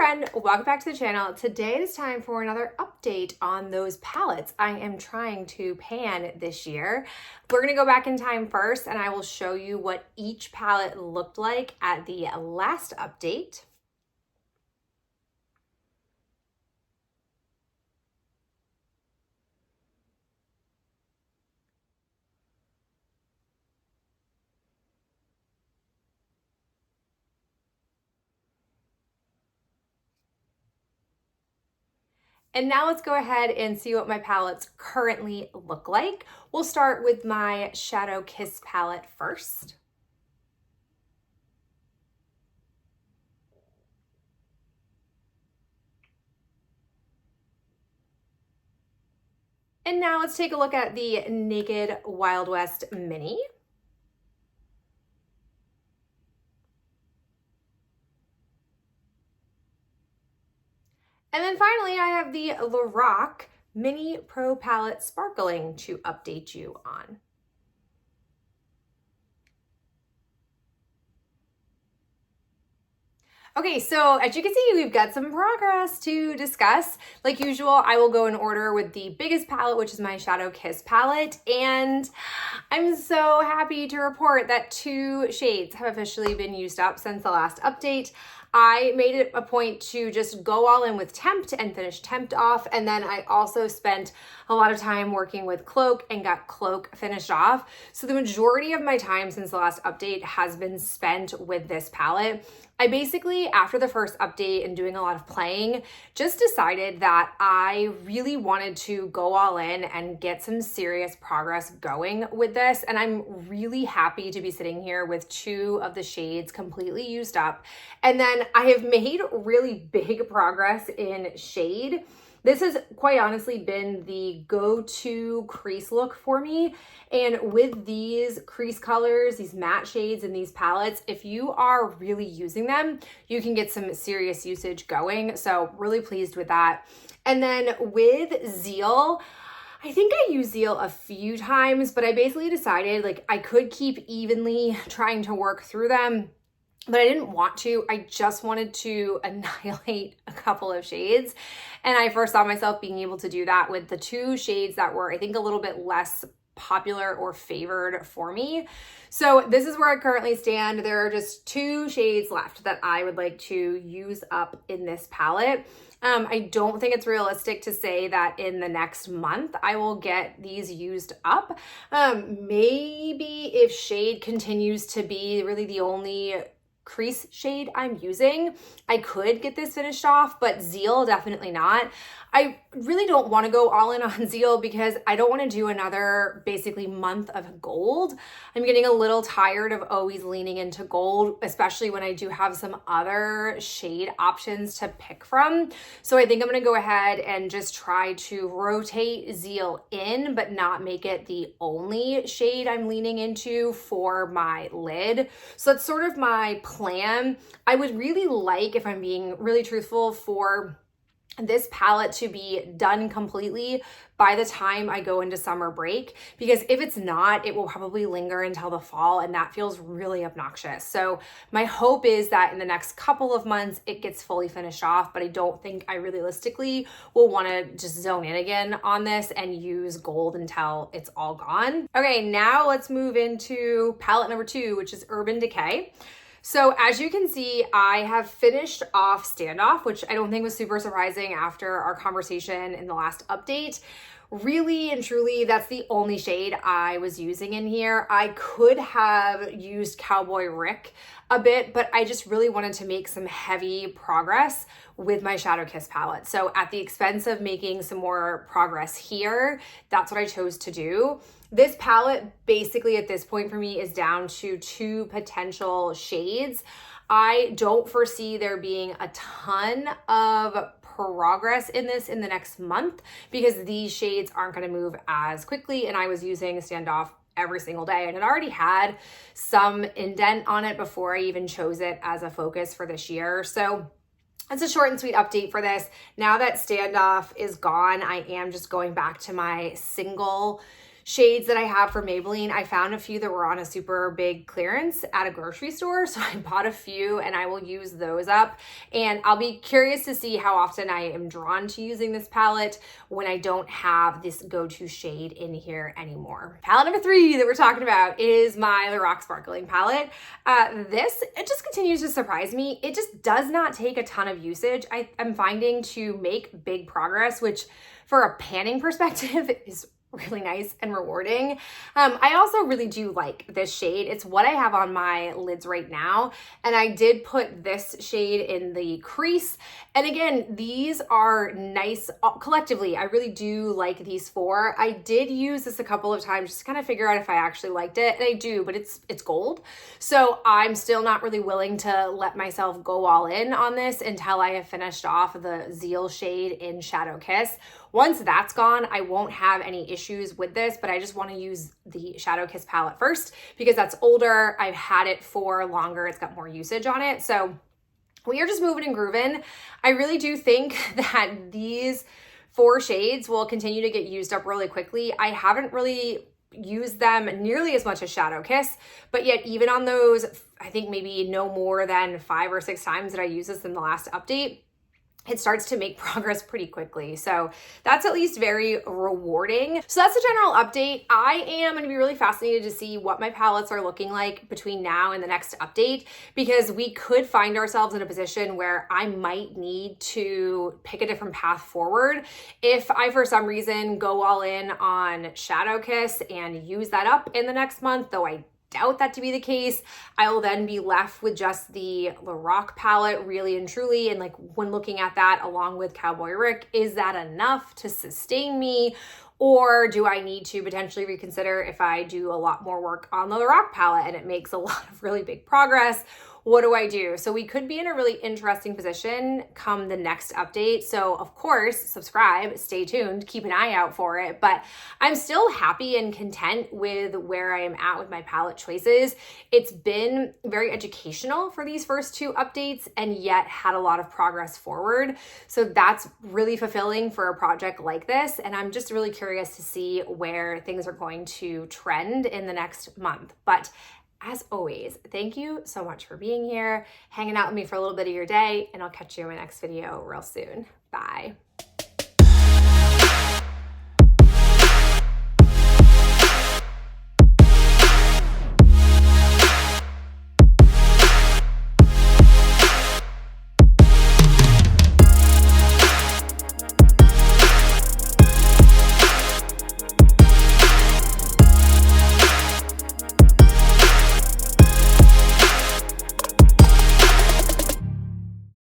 friend, welcome back to the channel. Today it is time for another update on those palettes I am trying to pan this year. We're gonna go back in time first and I will show you what each palette looked like at the last update. And now let's go ahead and see what my palettes currently look like. We'll start with my Shadow Kiss palette first. And now let's take a look at the Naked Wild West Mini. And then finally, I have the LORAC Mini Pro Palette Sparkling to update you on. Okay, so as you can see, we've got some progress to discuss. Like usual, I will go in order with the biggest palette, which is my Shadow Kiss palette. And I'm so happy to report that 2 shades have officially been used up since the last update. I made it a point to just go all in with Tempt and finish Tempt off. And then I also spent a lot of time working with Cloak and got Cloak finished off. So the majority of my time since the last update has been spent with this palette. I basically, after the first update and doing a lot of playing, just decided that I really wanted to go all in and get some serious progress going with this. And I'm really happy to be sitting here with 2 of the shades completely used up. And then I have made really big progress in shade. This has quite honestly been the go-to crease look for me. And with these crease colors, these matte shades and these palettes, if you are really using them, you can get some serious usage going. So really pleased with that. And then with Zeal, I think I used Zeal a few times, but I basically decided like I could keep evenly trying to work through them, but I didn't want to. I just wanted to annihilate a couple of shades. And I first saw myself being able to do that with the 2 shades that were, I think, a little bit less popular or favored for me. So this is where I currently stand. There are just 2 shades left that I would like to use up in this palette. I don't think it's realistic to say that in the next month I will get these used up. Maybe if shade continues to be really the only crease shade I'm using, I could get this finished off, but Zeal definitely not. I really don't want to go all in on Zeal because I don't want to do another basically month of gold. I'm getting a little tired of always leaning into gold, especially when I do have some other shade options to pick from. So I think I'm going to go ahead and just try to rotate Zeal in, but not make it the only shade I'm leaning into for my lid. So that's sort of my plan. I would really like, if I'm being really truthful, for this palette to be done completely by the time I go into summer break, because if it's not, it will probably linger until the fall, and that feels really obnoxious. So my hope is that in the next couple of months it gets fully finished off, but I don't think I realistically will want to just zone in again on this and use gold until it's all gone. Okay, now let's move into palette number 2, which is Urban Decay. So as you can see, I have finished off Standoff, which I don't think was super surprising after our conversation in the last update. Really and truly, that's the only shade I was using in here. I could have used Cowboy Rick a bit, but I just really wanted to make some heavy progress with my Shadow Kiss palette. So at the expense of making some more progress here, that's what I chose to do. This palette basically at this point for me is down to 2 potential shades. I don't foresee there being a ton of progress in this in the next month because these shades aren't going to move as quickly, and I was using Standoff every single day and it already had some indent on it before I even chose it as a focus for this year. So it's a short and sweet update for this. Now that Standoff is gone, I am just going back to my single shades that I have for Maybelline. I found a few that were on a super big clearance at a grocery store, so I bought a few and I will use those up. And I'll be curious to see how often I am drawn to using this palette when I don't have this go-to shade in here anymore. Palette number 3 that we're talking about is my LORAC Sparkling palette. It just continues to surprise me. It just does not take a ton of usage. I'm finding to make big progress, which for a panning perspective is really nice and rewarding. I also really do like this shade. It's what I have on my lids right now. And I did put this shade in the crease. And again, these are nice collectively. I really do like these 4. I did use this a couple of times just to kind of figure out if I actually liked it. And I do, but it's gold. So I'm still not really willing to let myself go all in on this until I have finished off the Zeal shade in Shadow Kiss. Once that's gone, I won't have any issues with this, but I just want to use the Shadow Kiss palette first because that's older. I've had it for longer. It's got more usage on it. So we are just moving and grooving. I really do think that these 4 shades will continue to get used up really quickly. I haven't really used them nearly as much as Shadow Kiss, but yet even on those, I think maybe no more than 5 or 6 times that I used this in the last update, it starts to make progress pretty quickly. So that's at least very rewarding. So that's the general update. I am going to be really fascinated to see what my palettes are looking like between now and the next update, because we could find ourselves in a position where I might need to pick a different path forward. If I, for some reason, go all in on Shadow Kiss and use that up in the next month, though I doubt that to be the case, I will then be left with just the LORAC palette really and truly. And like when looking at that along with Cowboy Rick, is that enough to sustain me? Or do I need to potentially reconsider if I do a lot more work on the LORAC palette and it makes a lot of really big progress? What do I do? So we could be in a really interesting position come the next update. So of course, subscribe, stay tuned, keep an eye out for it. But I'm still happy and content with where I am at with my palette choices. It's been very educational for these first 2 updates and yet had a lot of progress forward. So that's really fulfilling for a project like this. And I'm just really curious to see where things are going to trend in the next month. But as always, thank you so much for being here, hanging out with me for a little bit of your day, and I'll catch you in my next video real soon. Bye.